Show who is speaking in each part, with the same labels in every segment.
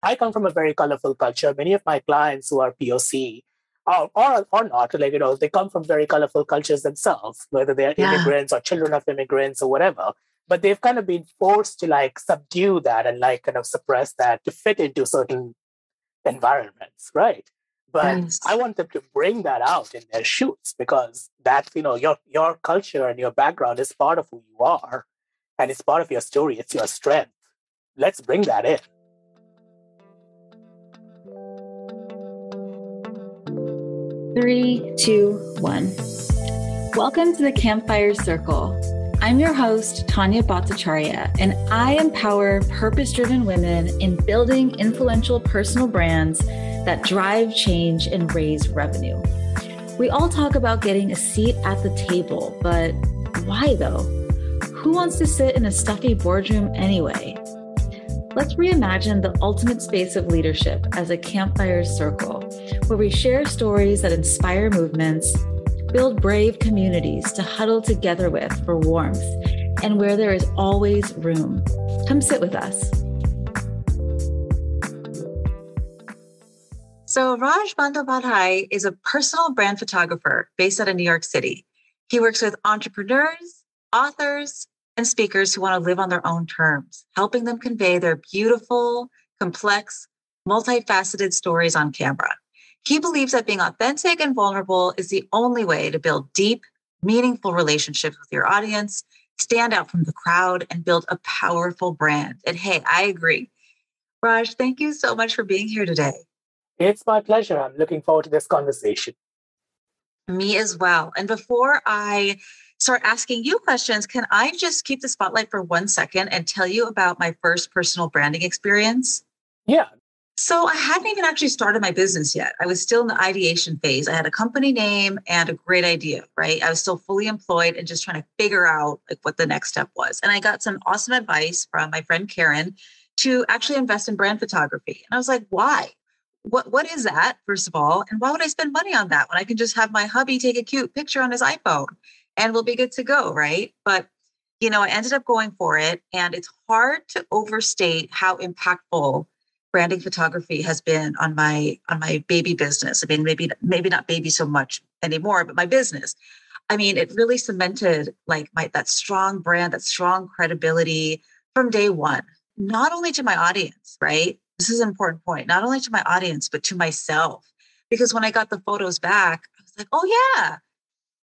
Speaker 1: I come from a very colorful culture. Many of my clients who are POC or not, like, they come from very colorful cultures themselves, whether they're immigrants or children of immigrants or whatever. But they've kind of been forced to like subdue that and like kind of suppress that to fit into certain environments, right? But I want them to bring that out in their shoots because that's, your culture and your background is part of who you are and it's part of your story. It's your strength. Let's bring that in.
Speaker 2: Three, two, one. Welcome to the Campfire Circle. I'm your host, Tanya Bhattacharya, and I empower purpose-driven women in building influential personal brands that drive change and raise revenue. We all talk about getting a seat at the table, but why though? Who wants to sit in a stuffy boardroom anyway? Let's reimagine the ultimate space of leadership as a campfire circle, where we share stories that inspire movements, build brave communities to huddle together with for warmth, and where there is always room. Come sit with us.
Speaker 3: So Raj Bandyopadhyay is a personal brand photographer based out of New York City. He works with entrepreneurs, authors, and speakers who want to live on their own terms, helping them convey their beautiful, complex, multifaceted stories on camera. He believes that being authentic and vulnerable is the only way to build deep, meaningful relationships with your audience, stand out from the crowd, and build a powerful brand. And hey, I agree. Raj, thank you so much for being here today.
Speaker 1: It's my pleasure. I'm looking forward to this conversation.
Speaker 3: Me as well. And before I start asking you questions, can I just keep the spotlight for 1 second and tell you about my first personal branding experience?
Speaker 1: Yeah.
Speaker 3: So I hadn't even actually started my business yet. I was still in the ideation phase. I had a company name and a great idea, right? I was still fully employed and just trying to figure out like what the next step was. And I got some awesome advice from my friend Karen to actually invest in brand photography. And I was like, why? What is that, first of all? And why would I spend money on that when I can just have my hubby take a cute picture on his iPhone and we'll be good to go, right? But, I ended up going for it. And it's hard to overstate how impactful branding photography has been on my baby business. I mean, maybe not baby so much anymore, but my business. I mean, it really cemented like that strong brand, that strong credibility from day one, not only to my audience, right? This is an important point, not only to my audience, but to myself. Because when I got the photos back, I was like, oh yeah,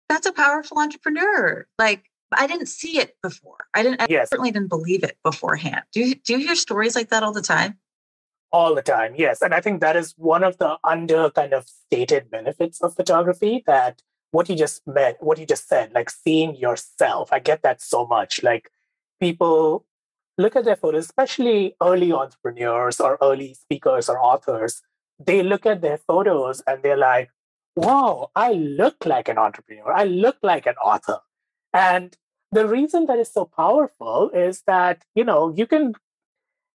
Speaker 3: that's a powerful entrepreneur. Like I didn't see it before. I certainly didn't believe it beforehand. Do you hear stories like that all the time?
Speaker 1: All the time, yes. And I think that is one of the under kind of stated benefits of photography, that what you just said, like seeing yourself. I get that so much. Like people look at their photos, especially early entrepreneurs or early speakers or authors. They look at their photos and they're like, wow, I look like an entrepreneur. I look like an author. And the reason that is so powerful is that, you can,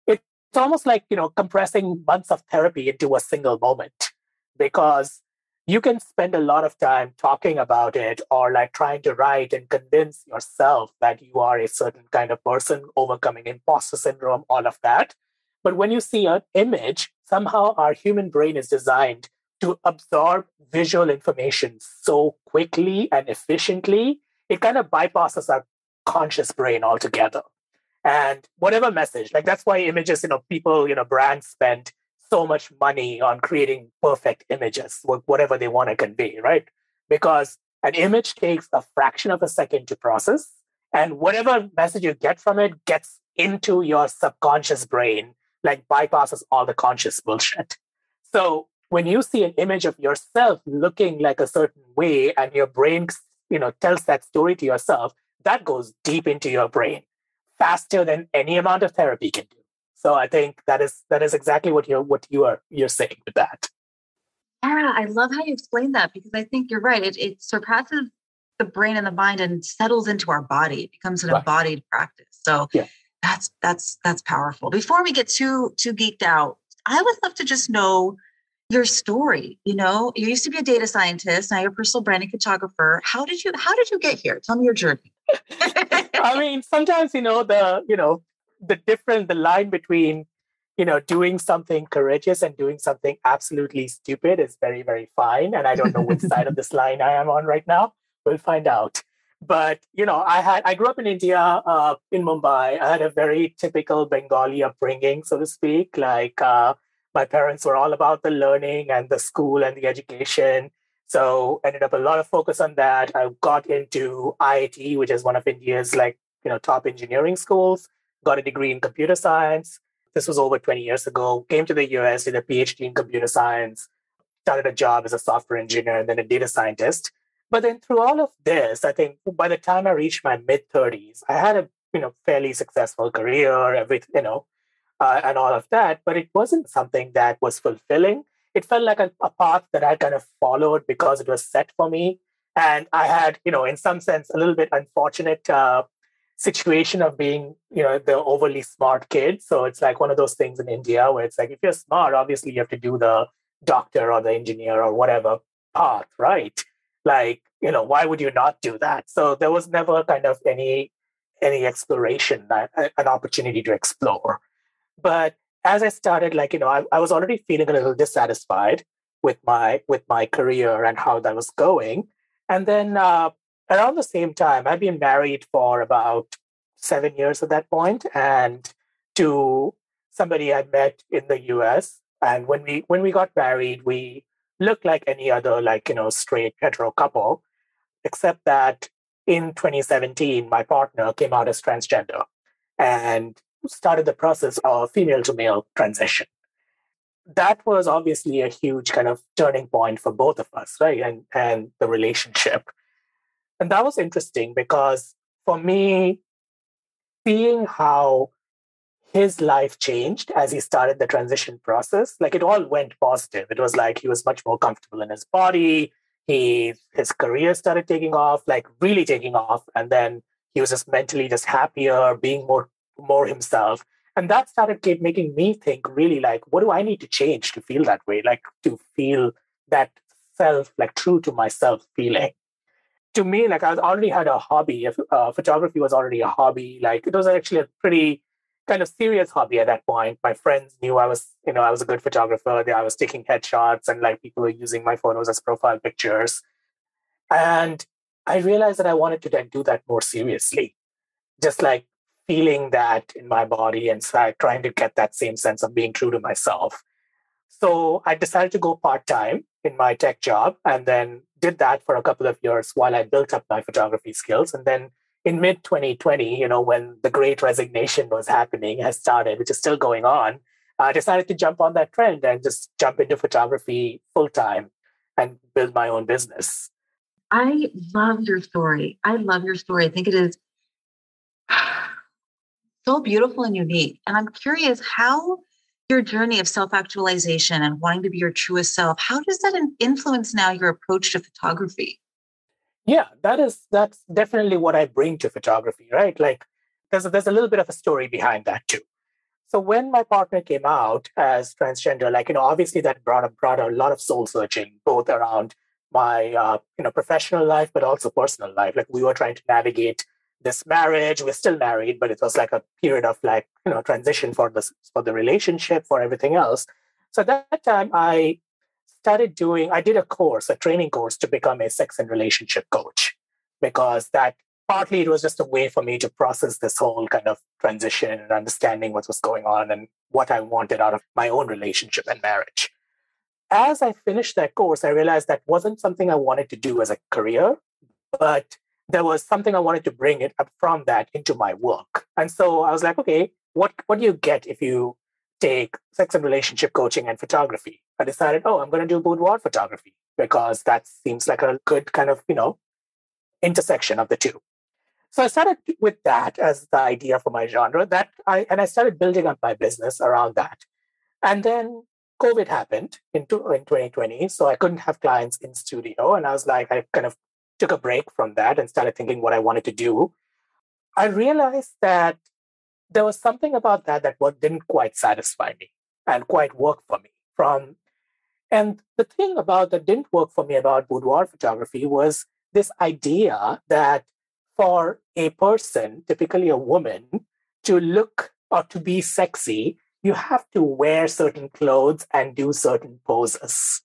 Speaker 1: it's almost like, compressing months of therapy into a single moment, because you can spend a lot of time talking about it or like trying to write and convince yourself that you are a certain kind of person, overcoming imposter syndrome, all of that. But when you see an image, somehow our human brain is designed to absorb visual information so quickly and efficiently, it kind of bypasses our conscious brain altogether. And whatever message, like that's why images, people, brands spend so much money on creating perfect images, whatever they want to convey, right? Because an image takes a fraction of a second to process, and whatever message you get from it gets into your subconscious brain, like bypasses all the conscious bullshit. So when you see an image of yourself looking like a certain way and your brain, tells that story to yourself, that goes deep into your brain faster than any amount of therapy can do. So I think that is exactly what you're saying with that.
Speaker 3: Yeah, I love how you explain that, because I think you're right. It surpasses the brain and the mind and settles into our body. It becomes an embodied practice. So yeah. That's powerful. Before we get too geeked out, I would love to just know your story. You used to be a data scientist, now you're a personal branding photographer. How did you get here? Tell me your journey.
Speaker 1: I mean, sometimes the line between doing something courageous and doing something absolutely stupid is very, very fine. And I don't know which side of this line I am on right now. We'll find out. But, I grew up in India, in Mumbai. I had a very typical Bengali upbringing, so to speak. Like my parents were all about the learning and the school and the education. So ended up a lot of focus on that. I got into IIT, which is one of India's top engineering schools, got a degree in computer science. This was over 20 years ago. Came to the US, did a PhD in computer science, started a job as a software engineer and then a data scientist. But then through all of this, I think by the time I reached my mid 30s, I had a fairly successful career, and all of that. But it wasn't something that was fulfilling. It felt like a path that I kind of followed because it was set for me. And I had, in some sense, a little bit unfortunate situation of being, the overly smart kid. So it's like one of those things in India where it's like, if you're smart, obviously you have to do the doctor or the engineer or whatever path, right? Like, why would you not do that? So there was never kind of any exploration, an opportunity to explore. But as I started, I was already feeling a little dissatisfied with my career and how that was going. And then around the same time, I'd been married for about 7 years at that point, and to somebody I met in the US. And when we got married, we looked like any other straight hetero couple, except that in 2017, my partner came out as transgender and started the process of female to male transition. That was obviously a huge kind of turning point for both of us, right? And the relationship. And that was interesting because for me, seeing how his life changed as he started the transition process, like it all went positive. It was like he was much more comfortable in his body. His career started taking off, like really taking off. And then he was just mentally just happier, being more himself. And that started making me think really like, what do I need to change to feel that way? Like to feel that self, like true to myself feeling. To me, like I already had a hobby. Photography was already a hobby. Like it was actually a pretty kind of serious hobby at that point. My friends knew I was a good photographer. I was taking headshots and like people were using my photos as profile pictures. And I realized that I wanted to then do that more seriously, just like feeling that in my body and trying to get that same sense of being true to myself. So I decided to go part-time in my tech job and then did that for a couple of years while I built up my photography skills. And then in mid 2020, when the great resignation was happening, has started, which is still going on, I decided to jump on that trend and just jump into photography full-time and build my own business.
Speaker 3: I love your story. I think it is so beautiful and unique. And I'm curious how your journey of self-actualization and wanting to be your truest self, how does that influence now your approach to photography?
Speaker 1: Yeah, that's definitely what I bring to photography, right? Like there's a little bit of a story behind that too. So when my partner came out as transgender, obviously that brought a lot of soul searching, both around my professional life, but also personal life. Like we were trying to navigate this marriage. We're still married, but it was like a period of transition for the relationship, for everything else. So at that time, I did a training course to become a sex and relationship coach, because that partly it was just a way for me to process this whole kind of transition and understanding what was going on and what I wanted out of my own relationship and marriage. As I finished that course, I realized that wasn't something I wanted to do as a career, but there was something I wanted to bring it up from that into my work. And so I was like, okay, what do you get if you take sex and relationship coaching and photography? I decided, I'm going to do boudoir photography because that seems like a good kind of, intersection of the two. So I started with that as the idea for my genre, I started building up my business around that. And then COVID happened in 2020, so I couldn't have clients in studio. And I was like, I kind of took a break from that and started thinking what I wanted to do. I realized that there was something about that what didn't quite satisfy me and quite work for me. And the thing about that didn't work for me about boudoir photography was this idea that for a person, typically a woman, to look or to be sexy, you have to wear certain clothes and do certain poses.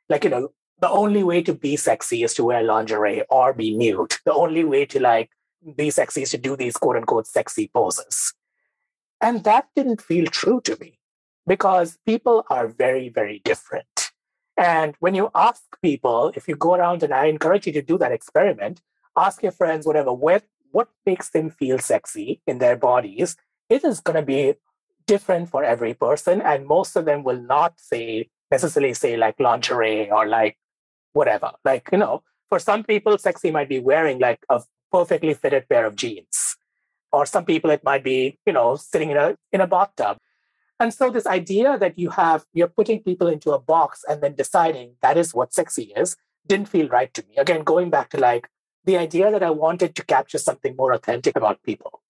Speaker 1: Like, the only way to be sexy is to wear lingerie or be nude. The only way to like be sexy is to do these quote unquote sexy poses. And that didn't feel true to me because people are very, very different. And when you ask people, if you go around, and I encourage you to do that experiment, ask your friends, whatever, what makes them feel sexy in their bodies, it is going to be different for every person. And most of them will not necessarily say like lingerie or like whatever. Like, for some people, sexy might be wearing like a perfectly fitted pair of jeans. Or some people, it might be, sitting in a bathtub. And so this idea that you're putting people into a box and then deciding that is what sexy is, didn't feel right to me. Again, going back to like the idea that I wanted to capture something more authentic about people.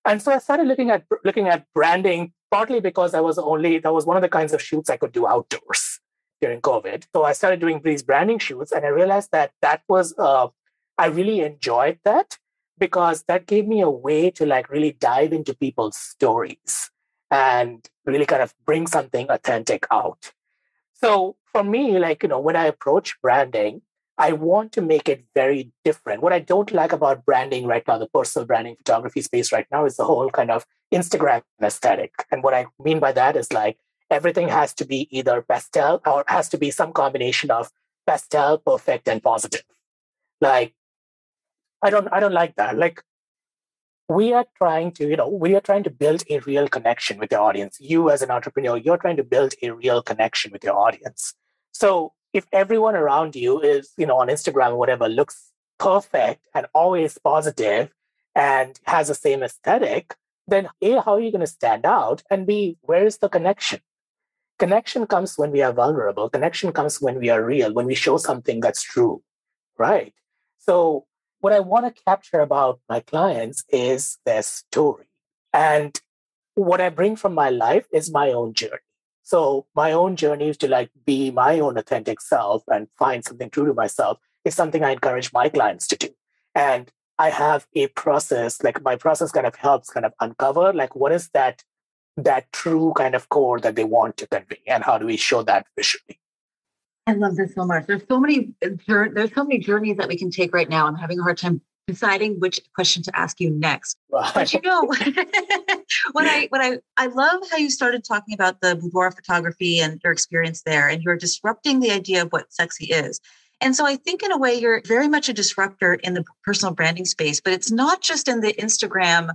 Speaker 1: And so I started looking at branding, partly because that was one of the kinds of shoots I could do outdoors during COVID. So I started doing these branding shoots, and I realized that was, I really enjoyed that because that gave me a way to like really dive into people's stories and really kind of bring something authentic out. So for me, like, when I approach branding, I want to make it very different. What I don't like about branding right now, the personal branding photography space right now, is the whole kind of Instagram aesthetic. And what I mean by that is like everything has to be either pastel or has to be some combination of pastel, perfect, and positive. Like, I don't like that. Like, we are trying to build a real connection with your audience. You as an entrepreneur, you're trying to build a real connection with your audience. So if everyone around you is, on Instagram or whatever, looks perfect and always positive and has the same aesthetic, then A, how are you going to stand out? And B, where is the connection? Connection comes when we are vulnerable. Connection comes when we are real, when we show something that's true, right? So what I want to capture about my clients is their story. And what I bring from my life is my own journey. So my own journey is to like be my own authentic self and find something true to myself is something I encourage my clients to do. And I have a process, like my process kind of helps kind of uncover like what is that true kind of core that they want to convey and how do we show that visually.
Speaker 3: I love this so much. There's so many journeys that we can take right now. I'm having a hard time deciding which question to ask you next.
Speaker 1: Right.
Speaker 3: But I love how you started talking about the boudoir photography and your experience there, and you're disrupting the idea of what sexy is. And so I think in a way you're very much a disruptor in the personal branding space, but it's not just in the Instagram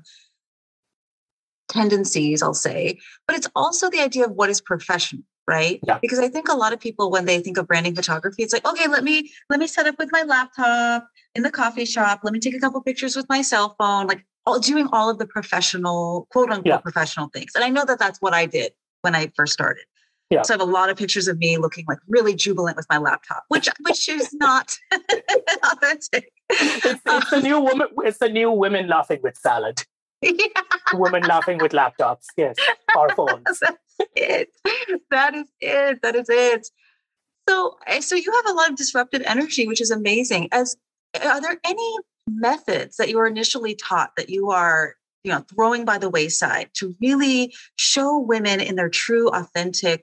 Speaker 3: tendencies, I'll say, but it's also the idea of what is professional. Right?
Speaker 1: Yeah.
Speaker 3: Because I think a lot of people, when they think of branding photography, it's like, okay, let me set up with my laptop in the coffee shop. Let me take a couple pictures with my cell phone, like doing all of the professional, quote unquote, professional things. And I know that that's what I did when I first started.
Speaker 1: Yeah.
Speaker 3: So I have a lot of pictures of me looking like really jubilant with my laptop, which is not authentic.
Speaker 1: It's the new woman. It's the new women laughing with salad.
Speaker 3: Yeah.
Speaker 1: Women laughing with laptops. Yes, or phones.
Speaker 3: That is it. So you have a lot of disruptive energy, which is amazing. Are there any methods that you were initially taught that you are, throwing by the wayside to really show women in their true, authentic,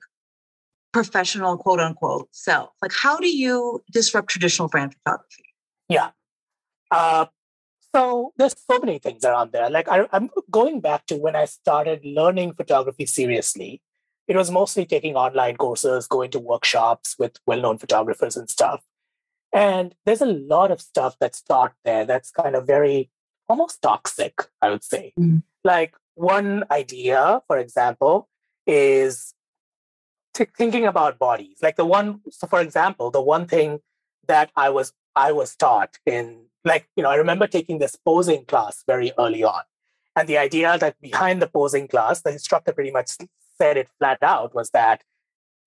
Speaker 3: professional, quote unquote self? Like, how do you disrupt traditional brand photography?
Speaker 1: Yeah. So there's so many things around there. Like I'm going back to when I started learning photography seriously. It was mostly taking online courses, going to workshops with well-known photographers and stuff. And there's a lot of stuff that's taught there that's kind of very almost toxic, I would say. Mm-hmm. Like one idea, for example, is thinking about bodies. Like for example, the one thing that I was taught in, like, I remember taking this posing class very early on. And the idea that behind the posing class, the instructor pretty much said it flat out was that,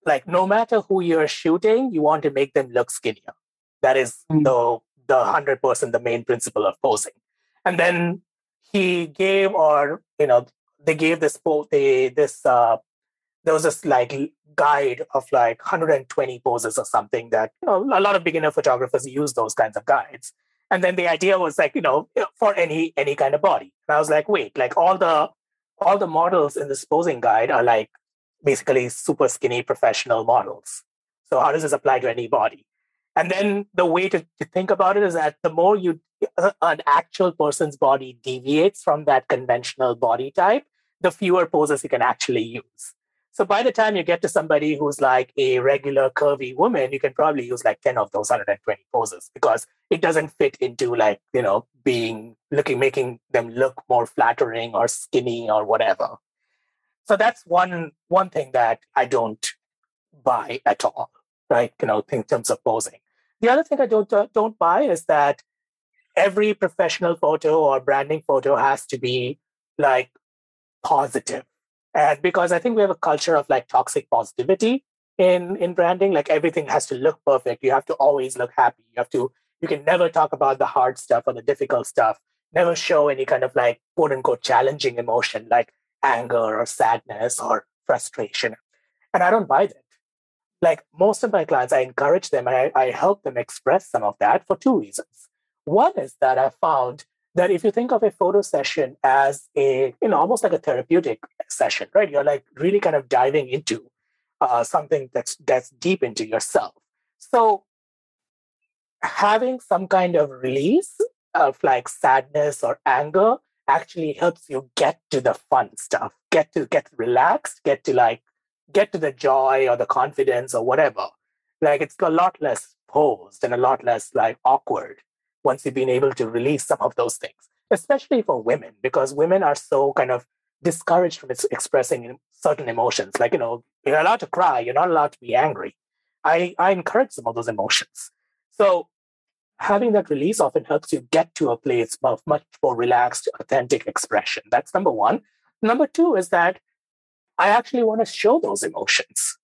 Speaker 1: like, no matter who you're shooting, you want to make them look skinnier. That is the 100% the main principle of posing. And then he gave, they gave this there was this like guide of like 120 poses or something that, a lot of beginner photographers use those kinds of guides. And then the idea was like, for any kind of body. And I was like, wait, like all the all the models in this posing guide are like basically super skinny professional models. So how does this apply to any body? And then the way to think about it is that the more an actual person's body deviates from that conventional body type, the fewer poses you can actually use. So by the time you get to somebody who's like a regular curvy woman, you can probably use like 10 of those 120 poses because it doesn't fit into like, making them look more flattering or skinny or whatever. So that's one thing that I don't buy at all, right? In terms of posing. The other thing I don't buy is that every professional photo or branding photo has to be like positive. And because I think we have a culture of like toxic positivity in branding, like everything has to look perfect. You have to always look happy. You can never talk about the hard stuff or the difficult stuff, never show any kind of like quote unquote challenging emotion like anger or sadness or frustration. And I don't buy that. Like most of my clients, I encourage them and I help them express some of that for two reasons. One is that I found that if you think of a photo session as almost like a therapeutic session, right? You're like really kind of diving into something that's deep into yourself. So having some kind of release of like sadness or anger actually helps you get to the fun stuff, get relaxed, get to the joy or the confidence or whatever. Like it's a lot less posed and a lot less like awkward once you've been able to release some of those things, especially for women, because women are so kind of discouraged from expressing certain emotions. Like, you're allowed to cry, you're not allowed to be angry. I encourage some of those emotions. So having that release often helps you get to a place of much more relaxed, authentic expression. That's number one. Number two is that I actually want to show those emotions.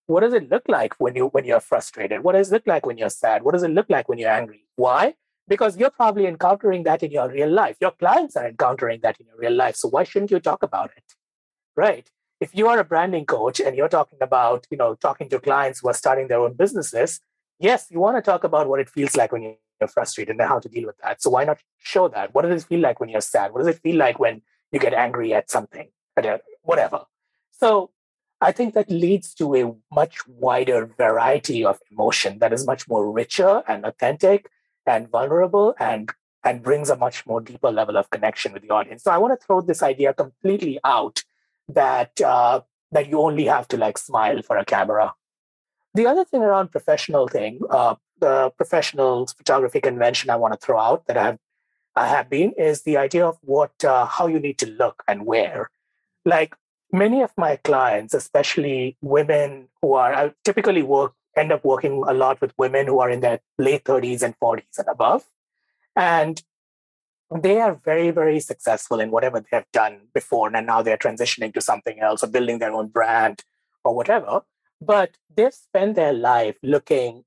Speaker 1: What does it look like when you're frustrated? What does it look like when you're sad? What does it look like when you're angry? Why? Because you're probably encountering that in your real life. Your clients are encountering that in your real life. So why shouldn't you talk about it? Right? If you are a branding coach and you're talking about, talking to clients who are starting their own businesses, yes, you want to talk about what it feels like when you're frustrated and how to deal with that. So why not show that? What does it feel like when you're sad? What does it feel like when you get angry at something, whatever? So I think that leads to a much wider variety of emotion that is much more richer and authentic and vulnerable and brings a much more deeper level of connection with the audience. So I want to throw this idea completely out that you only have to like smile for a camera. The other thing around the professional photography convention I want to throw out that I have been is the idea of how you need to look and wear. Like many of my clients, especially women I typically end up working a lot with women who are in their late 30s and 40s and above. And they are very, very successful in whatever they have done before. And now they're transitioning to something else or building their own brand or whatever. But they've spent their life looking,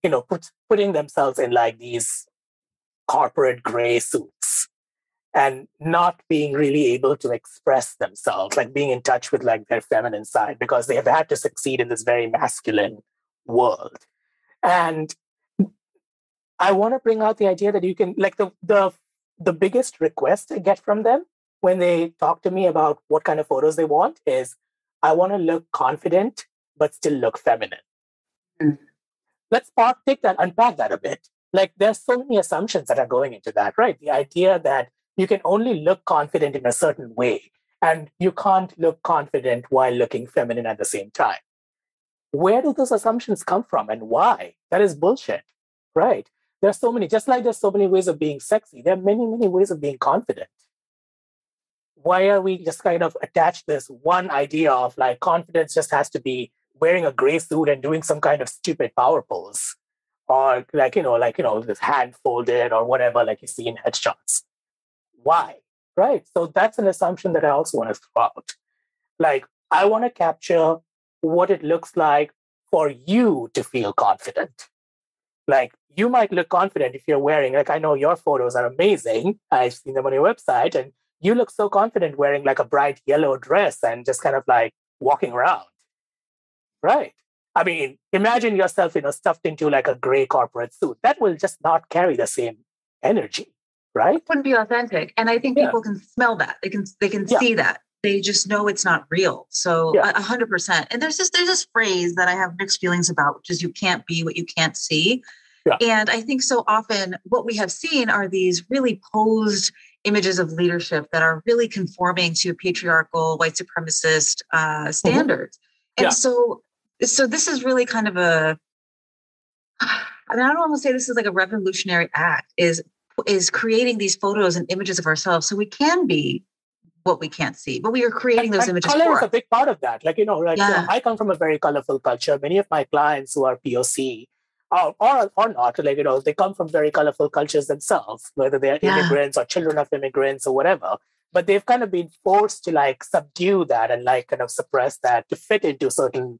Speaker 1: putting themselves in like these corporate gray suits and not being really able to express themselves, like being in touch with like their feminine side because they have had to succeed in this very masculine world. And I want to bring out the idea that you can, like the biggest request I get from them when they talk to me about what kind of photos they want is, I want to look confident, but still look feminine. Mm. Let's unpack that a bit. Like there's so many assumptions that are going into that, right? The idea that you can only look confident in a certain way and you can't look confident while looking feminine at the same time. Where do those assumptions come from and why? That is bullshit, right? There's so many, just like there's so many ways of being sexy, there are many, many ways of being confident. Why are we just kind of attached this one idea of like confidence just has to be wearing a gray suit and doing some kind of stupid power pose? Or this hand folded or whatever, like you see in headshots. Why? Right. So that's an assumption that I also want to throw out. Like, I want to capture what it looks like for you to feel confident. Like, you might look confident if you're wearing, like, I know your photos are amazing. I've seen them on your website, and you look so confident wearing like a bright yellow dress and just kind of like walking around. Right. I mean, imagine yourself, stuffed into like a gray corporate suit. That will just not carry the same energy, right?
Speaker 3: It wouldn't be authentic. And I think people can smell that. They can see that. they just know it's not real. So
Speaker 1: Yeah.
Speaker 3: 100%. And there's this phrase that I have mixed feelings about, which is you can't be what you can't see.
Speaker 1: Yeah.
Speaker 3: And I think so often what we have seen are these really posed images of leadership that are really conforming to patriarchal, white supremacist standards. And
Speaker 1: Yeah.
Speaker 3: so this is really kind of I don't want to say this is like a revolutionary act, is creating these photos and images of ourselves so we can be what we can't see, but we are creating those images
Speaker 1: color
Speaker 3: for
Speaker 1: is
Speaker 3: us.
Speaker 1: a big part of that. I come from a very colorful culture. Many of my clients who are POC or not, they come from very colorful cultures themselves, whether they're immigrants or children of immigrants or whatever. But they've kind of been forced to subdue that and kind of suppress that to fit into certain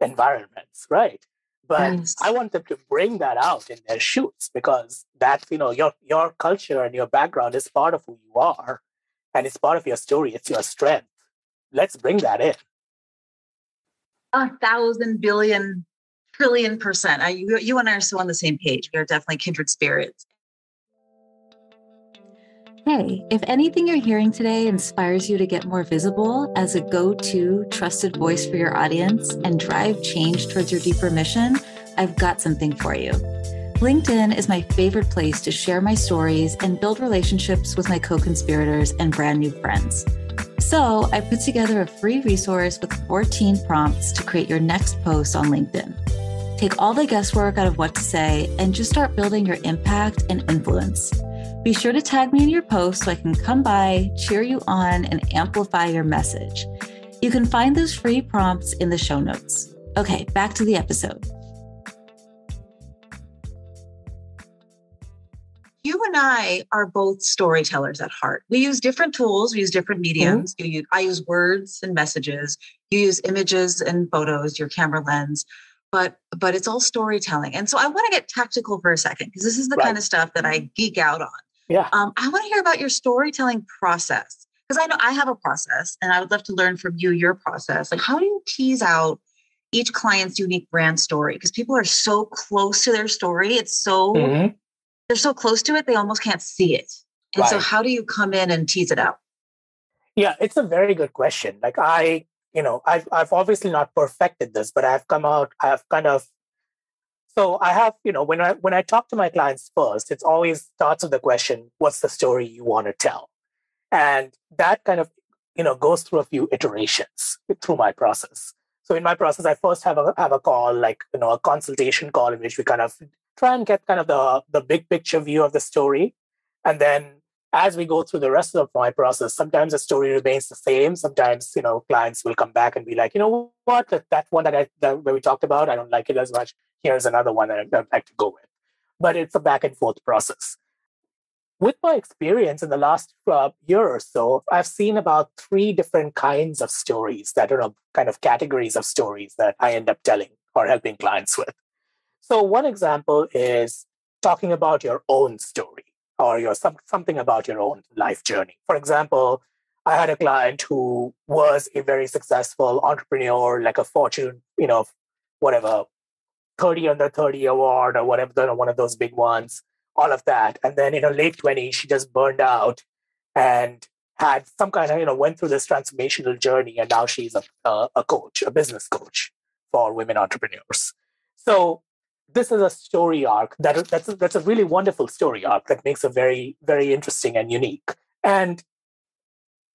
Speaker 1: environments, right? But I want them to bring that out in their shoots because that's, your culture and your background is part of who you are. And it's part of your story. It's your strength. Let's bring that in.
Speaker 3: 1,000 billion trillion %. You and I are so on the same page. We are definitely kindred spirits.
Speaker 2: Hey, if anything you're hearing today inspires you to get more visible as a go-to trusted voice for your audience and drive change towards your deeper mission, I've got something for you. LinkedIn is my favorite place to share my stories and build relationships with my co-conspirators and brand new friends. So I put together a free resource with 14 prompts to create your next post on LinkedIn. Take all the guesswork out of what to say and just start building your impact and influence. Be sure to tag me in your post so I can come by, cheer you on, and amplify your message. You can find those free prompts in the show notes. Okay, back to the episode.
Speaker 3: You and I are both storytellers at heart. We use different tools. We use different mediums. I use words and messages. You use images and photos, your camera lens. But it's all storytelling. And so I want to get tactical for a second because this is the kind of stuff that I geek out on.
Speaker 1: Yeah.
Speaker 3: I want to hear about your storytelling process because I know I have a process and I would love to learn from you your process. Like, how do you tease out each client's unique brand story? Because people are so close to their story. It's so, they're so close to it, they almost can't see it. And so how do you come in and tease it out?
Speaker 1: Yeah, it's a very good question. I've obviously not perfected this, but when I talk to my clients first, it's always starts with the question, what's the story you want to tell? And that kind of, goes through a few iterations through my process. So in my process, I first have a call, a consultation call in which we kind of try and get kind of the big picture view of the story. And then as we go through the rest of my process, sometimes the story remains the same. Sometimes, clients will come back and be like, you know what, that one that we talked about, I don't like it as much. Here's another one that I'd like to go with. But it's a back and forth process. With my experience in the last year or so, I've seen about 3 different kinds of stories that are kind of categories of stories that I end up telling or helping clients with. So one example is talking about your own story or something about your own life journey. For example, I had a client who was a very successful entrepreneur, like a Fortune, 30 under 30 award or whatever, one of those big ones, all of that. And then in her late 20s, she just burned out and had some kind of, went through this transformational journey. And now she's a coach, a business coach for women entrepreneurs. So this is a story arc that's a really wonderful story arc that makes it very, very interesting and unique. And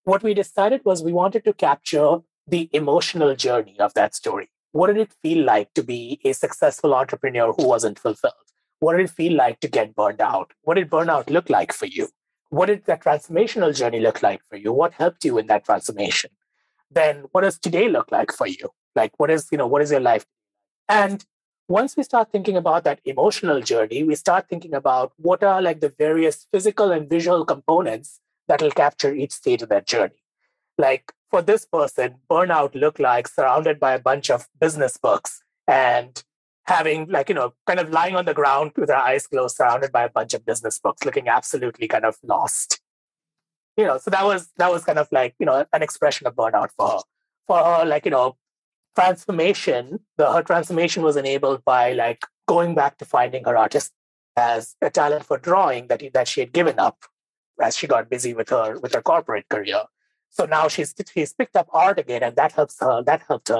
Speaker 1: what we decided was we wanted to capture the emotional journey of that story. What did it feel like to be a successful entrepreneur who wasn't fulfilled? What did it feel like to get burned out? What did burnout look like for you? What did that transformational journey look like for you? What helped you in that transformation? Then what does today look like for you? What is your life? And once we start thinking about that emotional journey, we start thinking about what are the various physical and visual components that will capture each stage of that journey. For this person, burnout looked like surrounded by a bunch of business books and having kind of lying on the ground with her eyes closed, surrounded by a bunch of business books, looking absolutely kind of lost. So that was kind of an expression of burnout for her. For her, transformation, her transformation was enabled by going back to finding her artist as a talent for drawing that she had given up as she got busy with her corporate career. So now she's picked up art again, and that helped her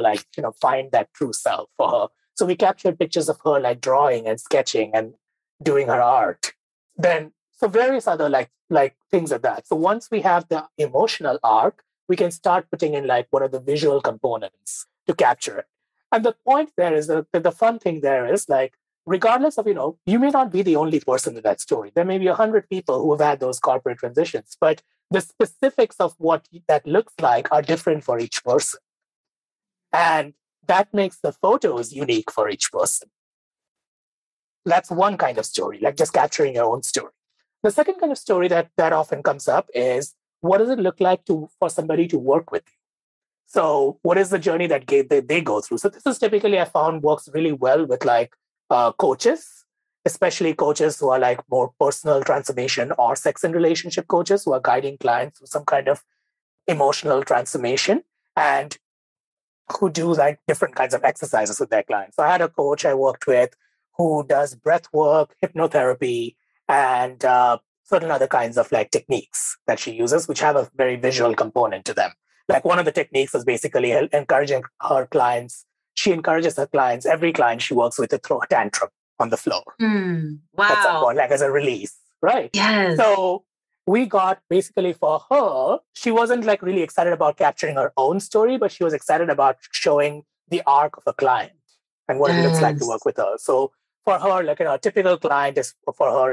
Speaker 1: like, find that true self for her. So we captured pictures of her like drawing and sketching and doing her art. Then so various other like things like that. So once we have the emotional arc, we can start putting in like what are the visual components to capture it. And the point there is that the fun thing there is like, regardless of, you may not be the only person in that story. There may be 100 people who have had those corporate transitions, but the specifics of what that looks like are different for each person. And that makes the photos unique for each person. That's one kind of story, like just capturing your own story. The second kind of story that often comes up is, what does it look like for somebody to work with you? So what is the journey that they go through? So this is typically, I found, works really well with like coaches, especially coaches who are like more personal transformation or sex and relationship coaches who are guiding clients through some kind of emotional transformation and who do like different kinds of exercises with their clients. So I had a coach I worked with who does breath work, hypnotherapy, and certain other kinds of like techniques that she uses, which have a very visual component to them. Like one of the techniques is basically encouraging her clients. She encourages her clients, every client she works with, to throw a tantrum on the floor.
Speaker 3: Wow.
Speaker 1: At some point, like as a release, right?
Speaker 3: Yes.
Speaker 1: So we got basically for her, she wasn't like really excited about capturing her own story, but she was excited about showing the arc of a client and what it looks like to work with her. So for her, like, a typical client is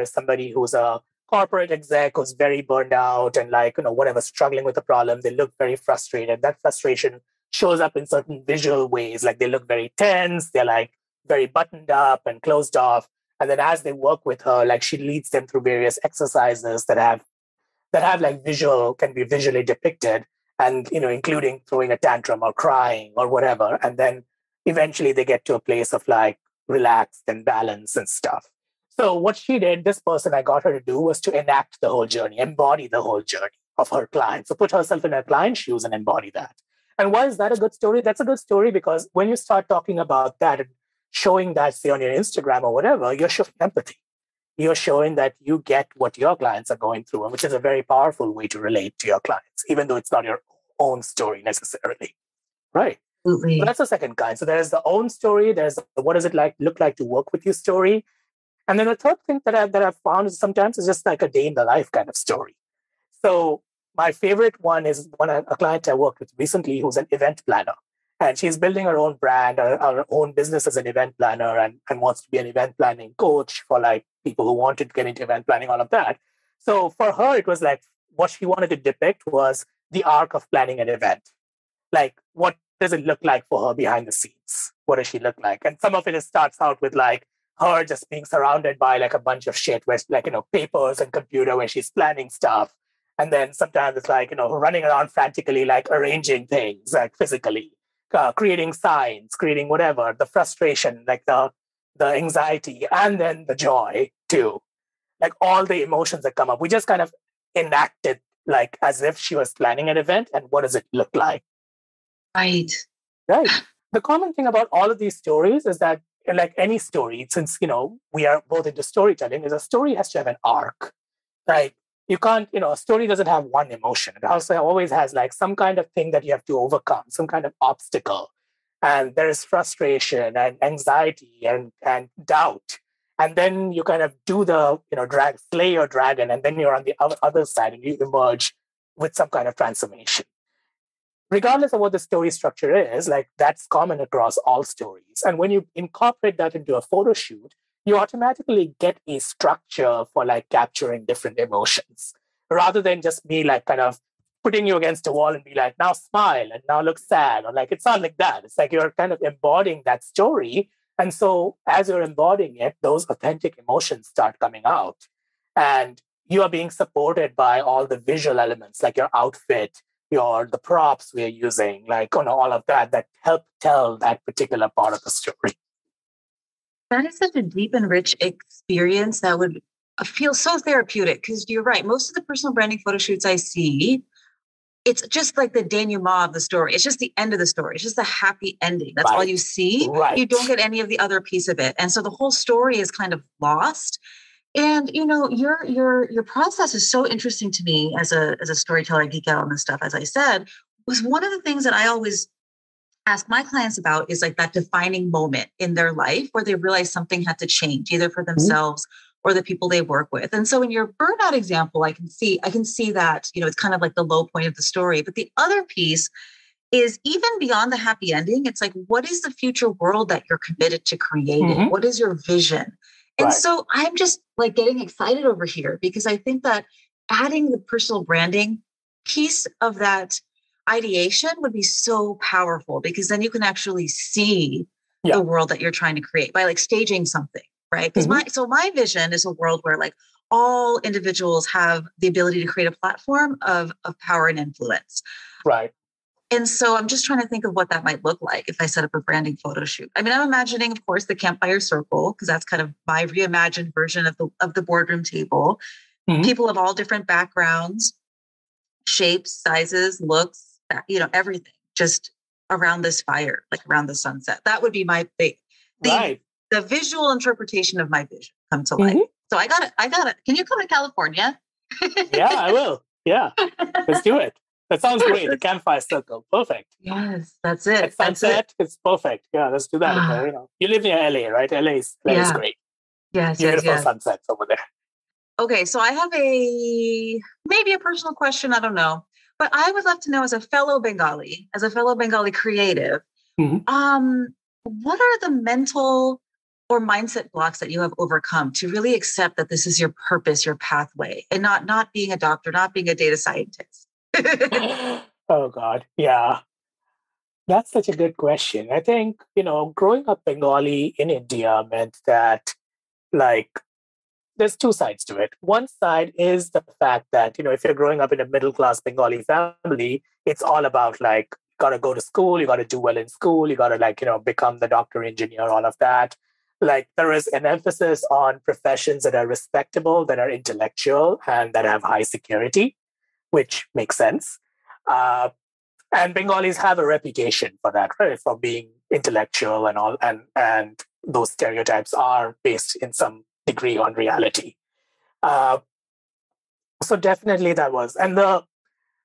Speaker 1: somebody who's a corporate exec who's very burned out and like, whatever, struggling with a problem. They look very frustrated. That frustration shows up in certain visual ways. Like they look very tense. They're like very buttoned up and closed off. And then as they work with her, like she leads them through various exercises that have like can be visually depicted, and including throwing a tantrum or crying or whatever. And then eventually they get to a place of like relaxed and balance and stuff. So what she did, this person I got her to do, was to enact the whole journey, embody the whole journey of her client. So put herself in her client's shoes and embody that. And why is that a good story? That's a good story because when you start talking about that and showing that, say, on your Instagram or whatever, you're showing empathy. You're showing that you get what your clients are going through, which is a very powerful way to relate to your clients, even though it's not your own story necessarily. Right.
Speaker 3: Absolutely.
Speaker 1: So that's the second kind. So there's the own story. There's the, what does it look like to work with you story. And then the third thing that I've found is sometimes it's just like a day in the life kind of story. So my favorite one is a client I worked with recently who's an event planner. And she's building her own brand, her own business as an event planner, and wants to be an event planning coach for like people who wanted to get into event planning, all of that. So for her, it was like what she wanted to depict was the arc of planning an event. Like, what does it look like for her behind the scenes? What does she look like? And some of it starts out with like her just being surrounded by like a bunch of shit where like, papers and computer where she's planning stuff. And then sometimes it's like, running around frantically, like arranging things like physically, creating signs, creating whatever, the frustration, like the anxiety, and then the joy too. Like all the emotions that come up. We just kind of enacted like as if she was planning an event, and what does it look like?
Speaker 3: Right.
Speaker 1: Right. The common thing about all of these stories is that, like any story, since, we are both into storytelling, is a story has to have an arc. Like you can't, a story doesn't have one emotion. It also always has like some kind of thing that you have to overcome, some kind of obstacle. And there is frustration and anxiety and doubt. And then you kind of do the, slay your dragon, and then you're on the other side and you emerge with some kind of transformation. Regardless of what the story structure is, like that's common across all stories. And when you incorporate that into a photo shoot, you automatically get a structure for like capturing different emotions, rather than just me like kind of putting you against a wall and be like, now smile and now look sad, or like, it's not like that. It's like you're kind of embodying that story. And so as you're embodying it, those authentic emotions start coming out, and you are being supported by all the visual elements, like your outfit, the props we're using, like all of that help tell that particular part of the story.
Speaker 3: That is such a deep and rich experience that would feel so therapeutic, because you're right. Most of the personal branding photo shoots I see, it's just like the denouement of the story. It's just the end of the story. It's just the happy ending. That's all you see.
Speaker 1: Right.
Speaker 3: You don't get any of the other piece of it. And so the whole story is kind of lost. And your process is so interesting to me as a storyteller. I geek out on this stuff, as I said, was one of the things that I always ask my clients about is like that defining moment in their life where they realize something had to change, either for themselves or the people they work with. And so in your burnout example, I can see that, it's kind of like the low point of the story. But the other piece is even beyond the happy ending. It's like, what is the future world that you're committed to creating? What is your vision? And so I'm just like getting excited over here because I think that adding the personal branding piece of that ideation would be so powerful because then you can actually see the world that you're trying to create by like staging something, right? Because my vision is a world where like all individuals have the ability to create a platform of power and influence.
Speaker 1: Right.
Speaker 3: And so I'm just trying to think of what that might look like if I set up a branding photo shoot. I mean, I'm imagining, of course, the Campfire Circle, because that's kind of my reimagined version of the boardroom table. People of all different backgrounds, shapes, sizes, looks, everything just around this fire, like around the sunset. That would be my the visual interpretation of my vision come to life. So I got it. Can you come to California?
Speaker 1: Yeah, I will. Yeah, let's do it. That sounds great. The Campfire Circle. Perfect.
Speaker 3: Yes, that's it.
Speaker 1: At sunset, it's perfect. Yeah, let's do that. You live near LA, right? LA is great.
Speaker 3: Yes,
Speaker 1: beautiful sunsets over there.
Speaker 3: Okay, so I have maybe a personal question. I don't know. But I would love to know, as a fellow Bengali creative, what are the mental or mindset blocks that you have overcome to really accept that this is your purpose, your pathway, and not being a doctor, not being a data scientist?
Speaker 1: Oh, God. Yeah. That's such a good question. I think, growing up Bengali in India meant that, there's two sides to it. One side is the fact that, if you're growing up in a middle-class Bengali family, it's all about, you got to go to school, you got to do well in school, you got to, become the doctor, engineer, all of that. There is an emphasis on professions that are respectable, that are intellectual, and that have high security, which makes sense. And Bengalis have a reputation for that, right? For being intellectual and all, and those stereotypes are based in some degree on reality. So definitely that was, and the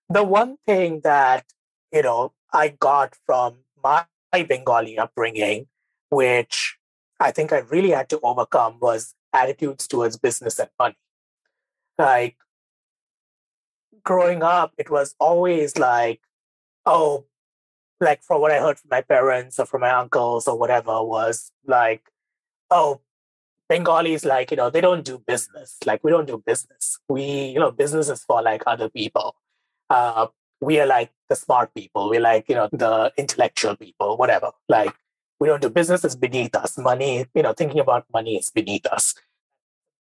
Speaker 1: one thing that I got from my Bengali upbringing, which I think I really had to overcome, was attitudes towards business and money. Growing up, it was always for what I heard from my parents or from my uncles or whatever was Bengalis, they don't do business. We don't do business. Business is for other people. We are the smart people. We're the intellectual people, whatever. We don't do business, it's beneath us. Money, thinking about money is beneath us.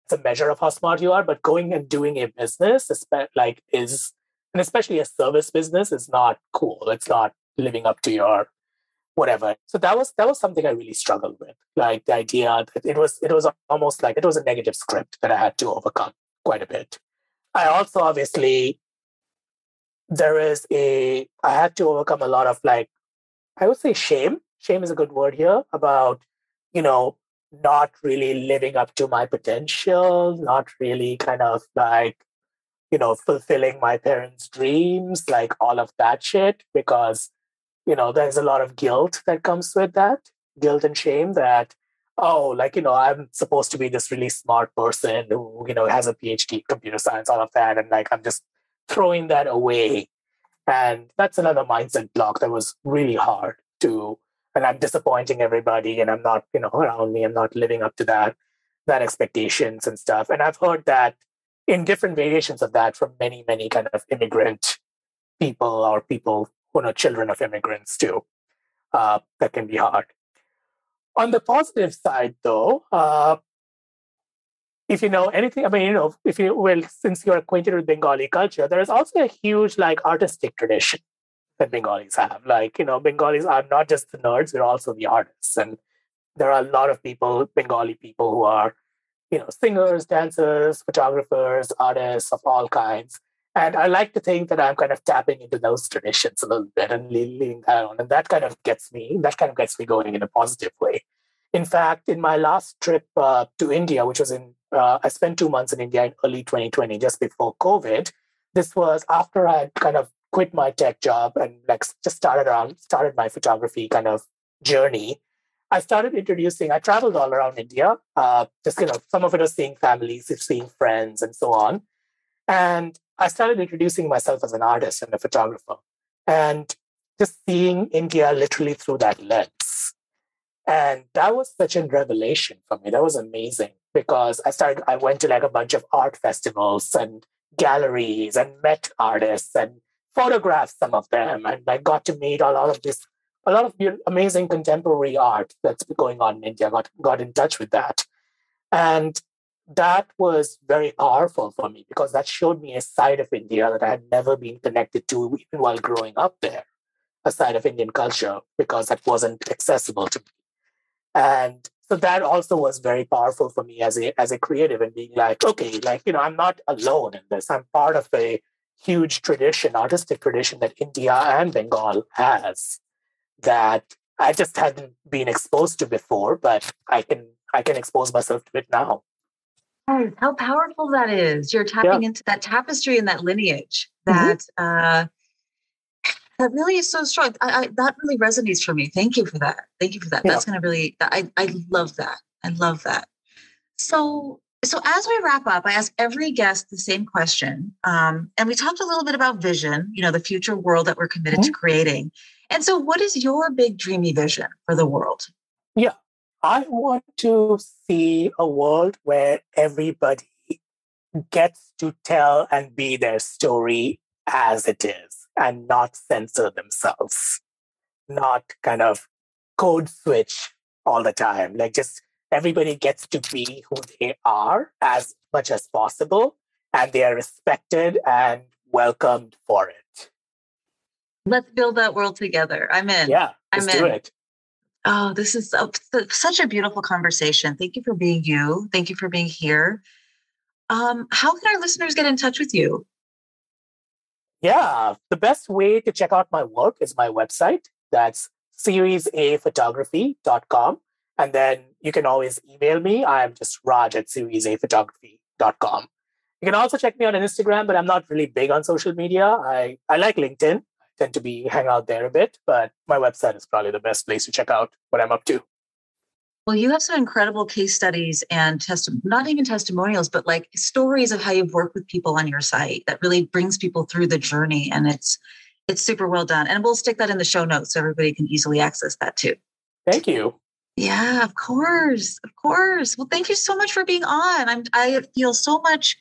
Speaker 1: It's a measure of how smart you are, but going and doing a business and especially a service business is not cool. It's not living up to your whatever. So that was something I really struggled with. The idea that it was almost like it was a negative script that I had to overcome quite a bit. I also obviously I had to overcome a lot of I would say shame. Shame is a good word here about, not really living up to my potential, not really kind of fulfilling my parents' dreams, all of that shit, because, there's a lot of guilt that comes with that, guilt and shame that, I'm supposed to be this really smart person who, has a PhD in computer science, all of that. And I'm just throwing that away. And that's another mindset block that was really hard and I'm disappointing everybody and I'm not, around me, I'm not living up to that expectations and stuff. And I've heard that in different variations of that from many, many kind of immigrant people or people who are children of immigrants too. That can be hard. On the positive side, though, if you know anything, since you're acquainted with Bengali culture, there is also a huge artistic tradition that Bengalis have. Bengalis are not just the nerds, they're also the artists. And there are a lot of Bengali people who are, singers, dancers, photographers, artists of all kinds. And I like to think that I'm kind of tapping into those traditions a little bit and leading that on. And that kind of gets me going in a positive way. In fact, in my last trip to India, which was in I spent 2 months in India in early 2020, just before COVID. This was after I had kind of quit my tech job and like just started my photography kind of journey. I traveled all around India. Some of it was seeing families, seeing friends, and so on. And I started introducing myself as an artist and a photographer, and just seeing India literally through that lens. And that was such a revelation for me. That was amazing because I went to like a bunch of art festivals and galleries and met artists and photographed some of them. And I got to meet a lot of amazing contemporary art that's going on in India. Got in touch with that. And that was very powerful for me because that showed me a side of India that I had never been connected to even while growing up there, a side of Indian culture, because that wasn't accessible to me. And so that also was very powerful for me as a creative, and being like, okay, like, I'm not alone in this. I'm part of a huge artistic tradition that India and Bengal has that I just hadn't been exposed to before, but I can expose myself to it now.
Speaker 3: Oh, how powerful that is. You're tapping into that tapestry and that lineage that that really is so strong. That really resonates for me. Thank you for that. Yeah. That's going to really, I love that. I love that. So as we wrap up, I ask every guest the same question. And we talked a little bit about vision, the future world that we're committed to creating. And so what is your big dreamy vision for the world?
Speaker 1: Yeah, I want to see a world where everybody gets to tell and be their story as it is, and not censor themselves, not kind of code switch all the time. Like, just everybody gets to be who they are as much as possible, and they are respected and welcomed for it.
Speaker 3: Let's build that world together. I'm in.
Speaker 1: Yeah, let's do it.
Speaker 3: Oh, this is such a beautiful conversation. Thank you for being you. Thank you for being here. How can our listeners get in touch with you?
Speaker 1: Yeah, the best way to check out my work is my website. That's seriesaphotography.com. And then you can always email me. I'm just raj@seriesaphotography.com. You can also check me out on Instagram, but I'm not really big on social media. I like LinkedIn. I tend to hang out there a bit, but my website is probably the best place to check out what I'm up to.
Speaker 3: Well, you have some incredible case studies and not even testimonials, but like stories of how you've worked with people on your site that really brings people through the journey. And it's super well done. And we'll stick that in the show notes so everybody can easily access that too.
Speaker 1: Thank you.
Speaker 3: Yeah, of course. Of course. Well, thank you so much for being on. I feel so much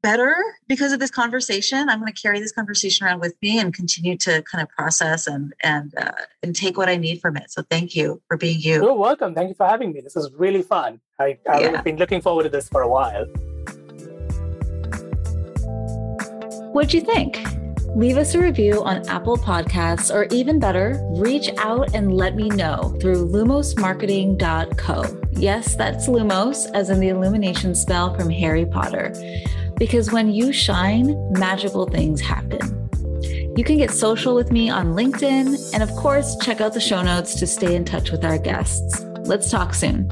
Speaker 3: better because of this conversation. I'm going to carry this conversation around with me and continue to kind of process and take what I need from it. So thank you for being you.
Speaker 1: You're welcome. Thank you for having me. This was really fun. I've been looking forward to this for a while.
Speaker 2: What'd you think? Leave us a review on Apple Podcasts, or even better, reach out and let me know through lumosmarketing.co. Yes, that's Lumos, as in the illumination spell from Harry Potter. Because when you shine, magical things happen. You can get social with me on LinkedIn, and of course, check out the show notes to stay in touch with our guests. Let's talk soon.